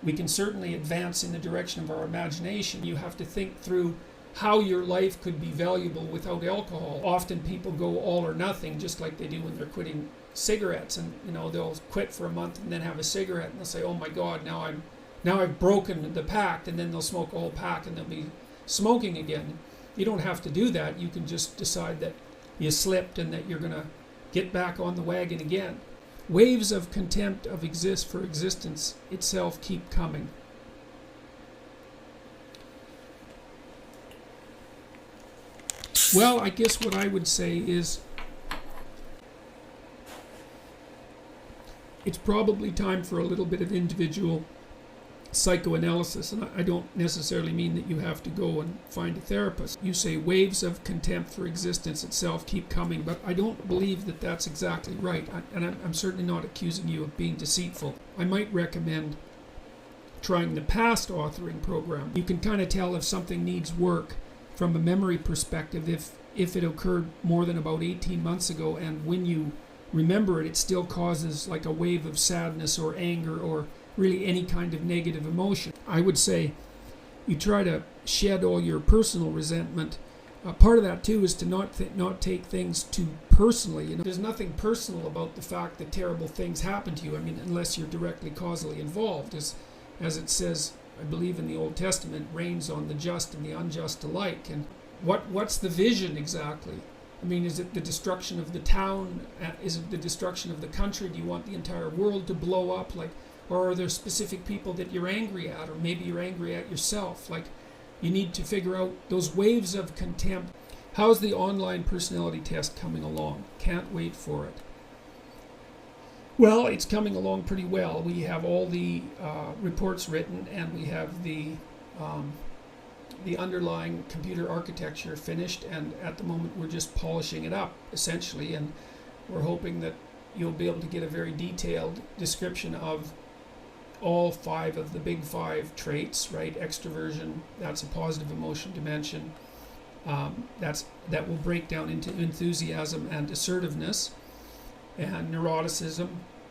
we can certainly advance in the direction of our imagination. You have to think through how your life could be valuable without alcohol. Often people go all or nothing, just like they do when they're quitting cigarettes, and they'll quit for a month and then have a cigarette, and they'll say, oh my God, now I've broken the pact, and then they'll smoke a whole pack and they'll be smoking again. You don't have to do that. You can just decide that you slipped and that you're going to get back on the wagon again. Waves of contempt for existence itself keep coming. Well, I guess what I would say is it's probably time for a little bit of individual psychoanalysis, and I don't necessarily mean that you have to go and find a therapist. You say waves of contempt for existence itself keep coming, but I don't believe that that's exactly right, and I'm certainly not accusing you of being deceitful. I might recommend trying the past authoring program. You can kind of tell if something needs work from a memory perspective if it occurred more than about 18 months ago, and when you remember it, it still causes like a wave of sadness or anger or really any kind of negative emotion. I would say you try to shed all your personal resentment. Part of that too is to not take things too personally. There's nothing personal about the fact that terrible things happen to you. I mean, unless you're directly causally involved, as it says, I believe in the Old Testament, rains on the just and the unjust alike. And what's the vision exactly? I mean, is it the destruction of the town? Is it the destruction of the country? Do you want the entire world to blow up? Or are there specific people that you're angry at, or maybe you're angry at yourself? You need to figure out those waves of contempt. How's the online personality test coming along? Can't wait for it. Well, it's coming along pretty well. We have all the reports written, and we have the underlying computer architecture finished, and at the moment we're just polishing it up, essentially, and we're hoping that you'll be able to get a very detailed description of all 5 of the big 5 traits, right? Extroversion, that's a positive emotion dimension. That will break down into enthusiasm and assertiveness. And neuroticism,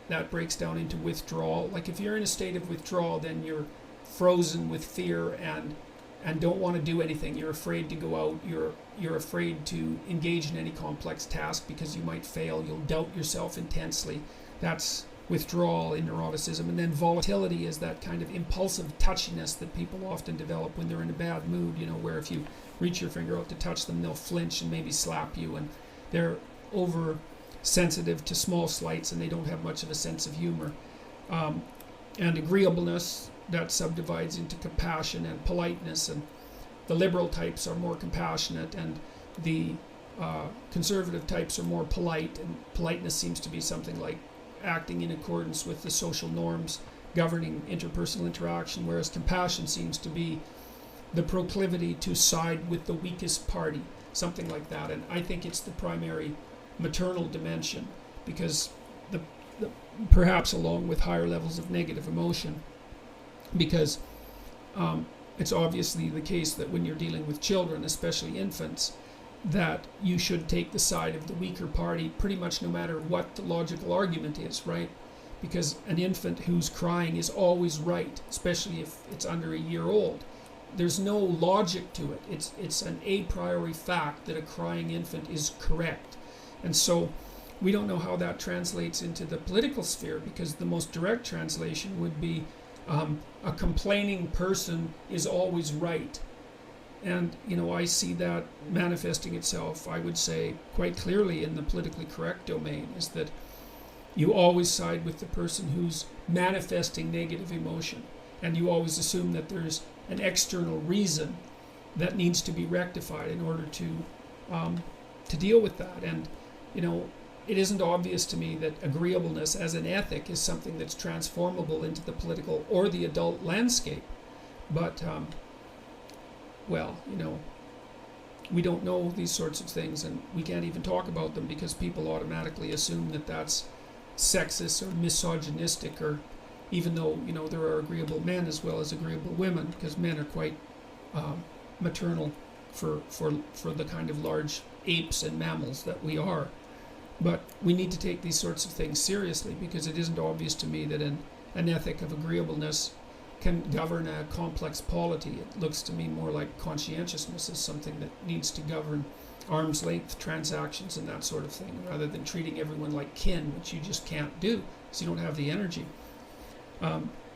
that breaks down into withdrawal. Like if you're in a state of withdrawal, then you're frozen with fear and don't want to do anything. You're afraid to go out. You're afraid to engage in any complex task because you might fail. You'll doubt yourself intensely. That's withdrawal in neuroticism. And then volatility is that kind of impulsive touchiness that people often develop when they're in a bad mood, where if you reach your finger out to touch them, they'll flinch and maybe slap you, and they're oversensitive to small slights and they don't have much of a sense of humor. And agreeableness, that subdivides into compassion and politeness, and the liberal types are more compassionate, and the conservative types are more polite, and politeness seems to be something like acting in accordance with the social norms governing interpersonal interaction, whereas compassion seems to be the proclivity to side with the weakest party, something like that. And I think it's the primary maternal dimension, because the perhaps along with higher levels of negative emotion, because it's obviously the case that when you're dealing with children, especially infants, that you should take the side of the weaker party pretty much no matter what the logical argument is, right? Because an infant who's crying is always right, especially if it's under a year old. There's no logic to it. It's an a priori fact that a crying infant is correct. And so we don't know how that translates into the political sphere, because the most direct translation would be a complaining person is always right. And, I see that manifesting itself, I would say, quite clearly in the politically correct domain, is that you always side with the person who's manifesting negative emotion. And you always assume that there's an external reason that needs to be rectified in order to deal with that. And, it isn't obvious to me that agreeableness as an ethic is something that's transformable into the political or the adult landscape. But, we don't know these sorts of things, and we can't even talk about them because people automatically assume that that's sexist or misogynistic, or even though, there are agreeable men as well as agreeable women, because men are quite maternal for the kind of large apes and mammals that we are. But we need to take these sorts of things seriously, because it isn't obvious to me that an ethic of agreeableness can govern a complex polity. It looks to me more like conscientiousness is something that needs to govern arm's length transactions and that sort of thing, rather than treating everyone like kin, which you just can't do because you don't have the energy.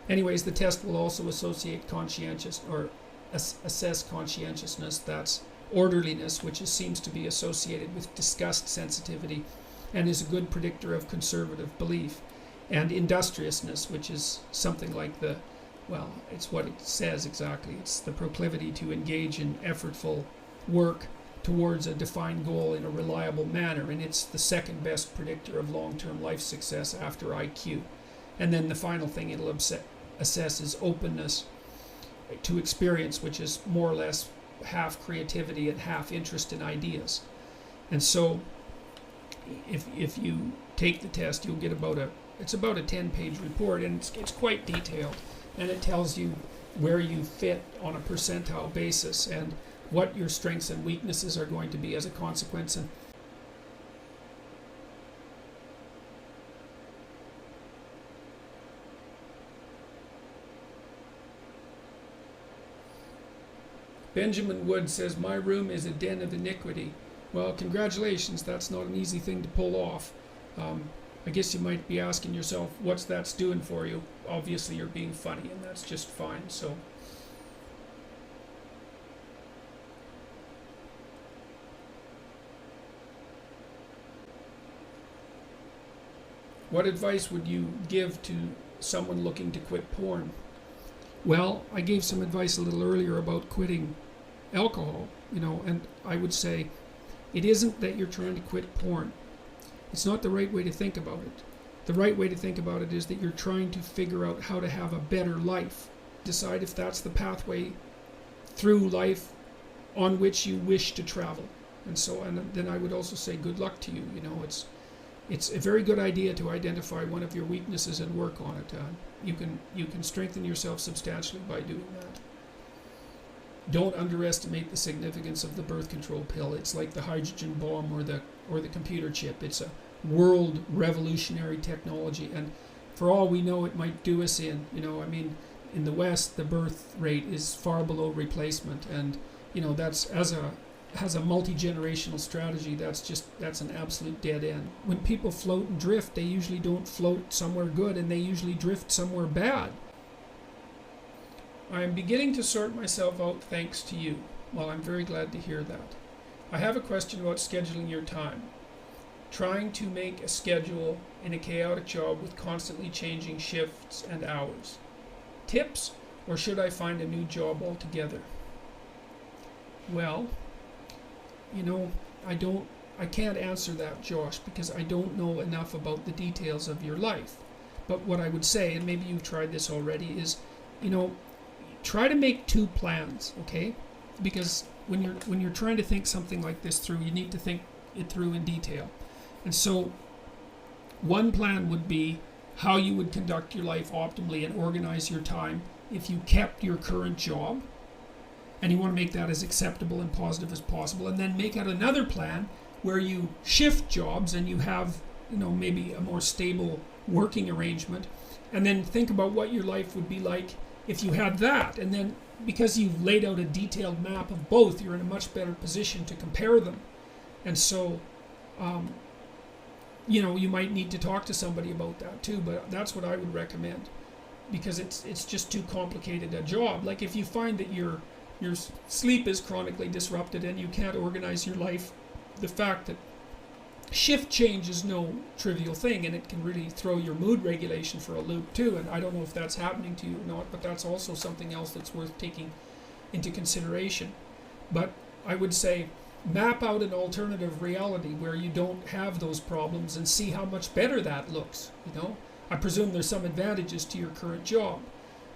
Anyways, the test will also associate assess conscientiousness. That's orderliness, which seems to be associated with disgust sensitivity and is a good predictor of conservative belief. And industriousness, which is something like it's what it says exactly. It's the proclivity to engage in effortful work towards a defined goal in a reliable manner, and it's the second best predictor of long-term life success after IQ. And then the final thing it'll assess is openness to experience, which is more or less half creativity and half interest in ideas. And so if you take the test, you'll get about a 10-page report, and it's quite detailed, and it tells you where you fit on a percentile basis and what your strengths and weaknesses are going to be as a consequence. And Benjamin Wood says, my room is a den of iniquity. Well, congratulations, that's not an easy thing to pull off. I guess you might be asking yourself, what's that's doing for you? Obviously you're being funny, and that's just fine. So what advice would you give to someone looking to quit porn? Well, I gave some advice a little earlier about quitting alcohol, and I would say it isn't that you're trying to quit porn. It's not the right way to think about it. The right way to think about it is that you're trying to figure out how to have a better life. Decide if that's the pathway through life on which you wish to travel. And then I would also say good luck to you. It's a very good idea to identify one of your weaknesses and work on it. You can strengthen yourself substantially by doing that. Don't underestimate the significance of the birth control pill. It's like the hydrogen bomb or the computer chip. It's a world revolutionary technology, and for all we know, it might do us in. In the West, the birth rate is far below replacement, and that's as a multi-generational strategy, that's an absolute dead end. When people float and drift, they usually don't float somewhere good, and they usually drift somewhere bad. I am beginning to sort myself out thanks to you. Well, I'm very glad to hear that. I have a question about scheduling your time. Trying to make a schedule in a chaotic job with constantly changing shifts and hours. Tips, or should I find a new job altogether? Well, I can't answer that, Josh, because I don't know enough about the details of your life. But what I would say, and maybe you've tried this already, is, try to make two plans, okay? Because when you're trying to think something like this through, you need to think it through in detail. And so one plan would be how you would conduct your life optimally and organize your time if you kept your current job, and you want to make that as acceptable and positive as possible, and then make out another plan where you shift jobs and you have maybe a more stable working arrangement, and then think about what your life would be like if you had that. And then because you've laid out a detailed map of both, you're in a much better position to compare them. And so you might need to talk to somebody about that too, but that's what I would recommend, because it's just too complicated a job. Like if you find that your sleep is chronically disrupted and you can't organize your life, the fact that shift change is no trivial thing, and it can really throw your mood regulation for a loop too. And I don't know if that's happening to you or not, but that's also something else that's worth taking into consideration. But I would say map out an alternative reality where you don't have those problems and see how much better that looks. I presume there's some advantages to your current job.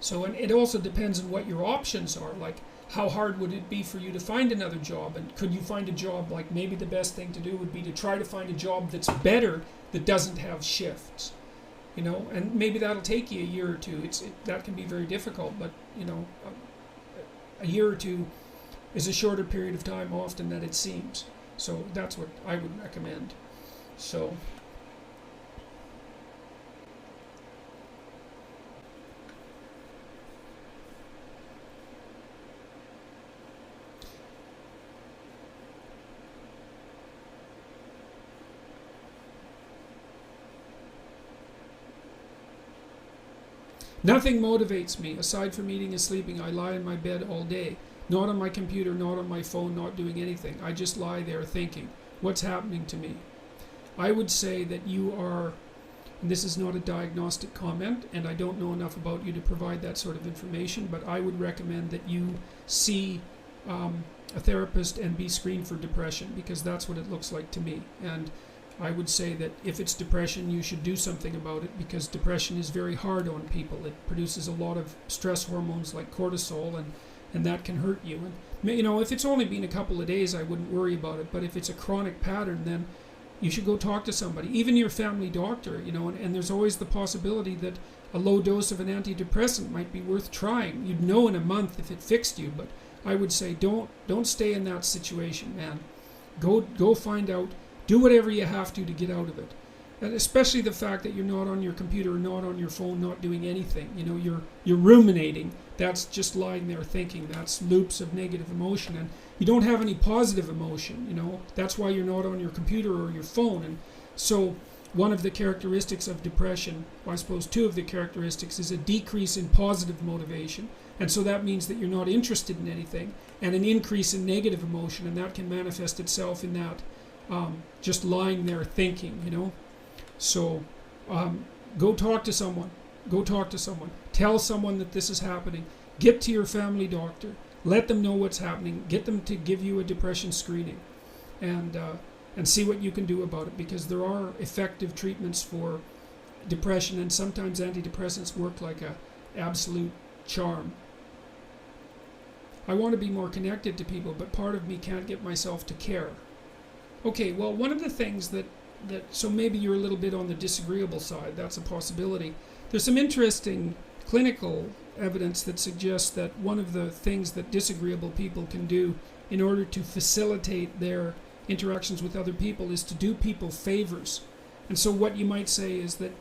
So, and it also depends on what your options are. Like, how hard would it be for you to find another job? And could you find a job, like maybe the best thing to do would be to try to find a job that's better, that doesn't have shifts, and maybe that'll take you a year or two. That can be very difficult, but a year or two is a shorter period of time often than it seems. So that's what I would recommend. So Nothing motivates me. Aside from eating and sleeping, I lie in my bed all day. Not on my computer, not on my phone, not doing anything. I just lie there thinking, what's happening to me? I would say that you are, and this is not a diagnostic comment, and I don't know enough about you to provide that sort of information, but I would recommend that you see a therapist and be screened for depression, because that's what it looks like to me. And I would say that if it's depression, you should do something about it, because depression is very hard on people. It produces a lot of stress hormones like cortisol, and that can hurt you. And if it's only been a couple of days, I wouldn't worry about it. But if it's a chronic pattern, then you should go talk to somebody, even your family doctor. And there's always the possibility that a low dose of an antidepressant might be worth trying. You'd know in a month if it fixed you, but I would say don't stay in that situation, man. Go find out. Do whatever you have to get out of it. And especially the fact that you're not on your computer, not on your phone, not doing anything. You're ruminating. That's just lying there thinking. That's loops of negative emotion, and you don't have any positive emotion. That's why you're not on your computer or your phone. And so one of the characteristics of depression, well, I suppose two of the characteristics, is a decrease in positive motivation. And so that means that you're not interested in anything, and an increase in negative emotion, and that can manifest itself in that just lying there thinking. So go talk to someone. Tell someone that this is happening. Get to your family doctor. Let them know what's happening. Get them to give you a depression screening, and see what you can do about it, because there are effective treatments for depression, and sometimes antidepressants work like a absolute charm. I want to be more connected to people, but part of me can't get myself to care. Okay, well, one of the things so maybe you're a little bit on the disagreeable side. That's a possibility. There's some interesting clinical evidence that suggests that one of the things that disagreeable people can do in order to facilitate their interactions with other people is to do people favors. And so what you might say is that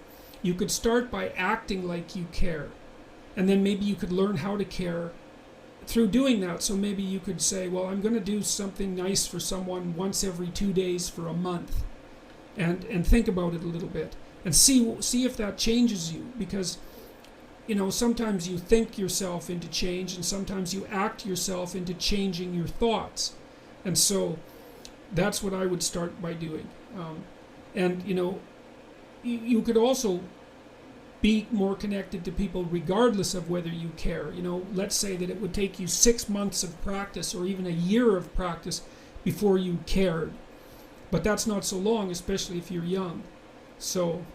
you could start by acting like you care, and then maybe you could learn how to care through doing that. So maybe you could say, well, I'm going to do something nice for someone once every 2 days for a month, and think about it a little bit, and see if that changes you, because sometimes you think yourself into change, and sometimes you act yourself into changing your thoughts. And so that's what I would start by doing. And you could also be more connected to people regardless of whether you care. Let's say that it would take you 6 months of practice, or even a year of practice, before you cared. But that's not so long, especially if you're young. So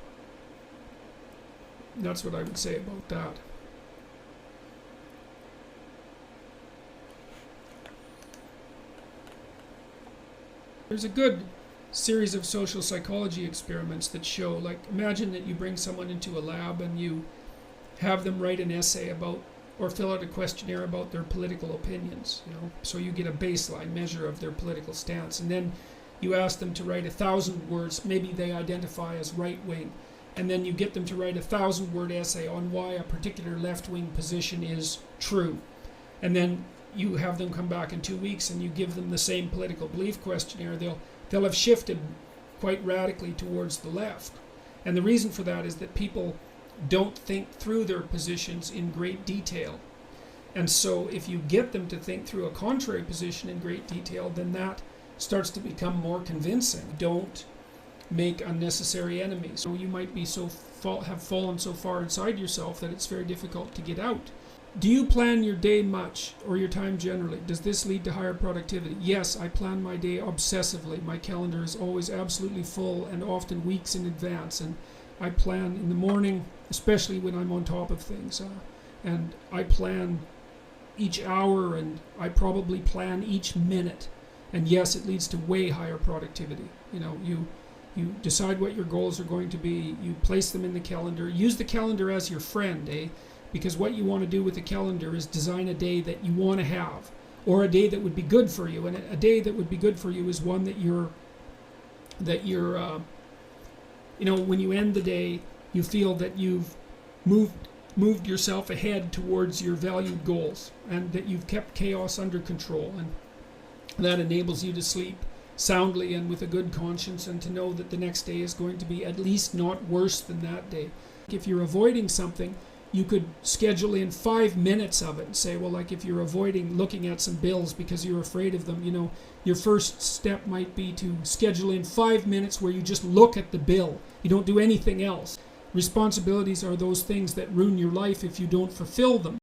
that's what I would say about that. There's a good series of social psychology experiments that show, like, imagine that you bring someone into a lab and you have them write an essay about, or fill out a questionnaire about their political opinions, so you get a baseline measure of their political stance, and then you ask them to write 1,000 words, maybe they identify as right-wing, and then you get them to write a 1,000-word essay on why a particular left-wing position is true. And then you have them come back in 2 weeks and you give them the same political belief questionnaire. They'll have shifted quite radically towards the left. And the reason for that is that people don't think through their positions in great detail. And so if you get them to think through a contrary position in great detail, then that starts to become more convincing. Don't make unnecessary enemies. So you might be have fallen so far inside yourself that it's very difficult to get out. Do you plan your day much, or your time generally? Does this lead to higher productivity? Yes, I plan my day obsessively. My calendar is always absolutely full, and often weeks in advance. And I plan in the morning, especially when I'm on top of things. And I plan each hour, and I probably plan each minute. And yes, it leads to way higher productivity. You decide what your goals are going to be. You place them in the calendar. Use the calendar as your friend, because what you want to do with the calendar is design a day that you want to have, or a day that would be good for you. And a day that would be good for you is one that you're when you end the day, you feel that you've moved yourself ahead towards your valued goals, and that you've kept chaos under control, and that enables you to sleep soundly and with a good conscience, and to know that the next day is going to be at least not worse than that day. If you're avoiding something, you could schedule in 5 minutes of it and say, well, like if you're avoiding looking at some bills because you're afraid of them, your first step might be to schedule in 5 minutes where you just look at the bill. You don't do anything else. Responsibilities are those things that ruin your life if you don't fulfill them.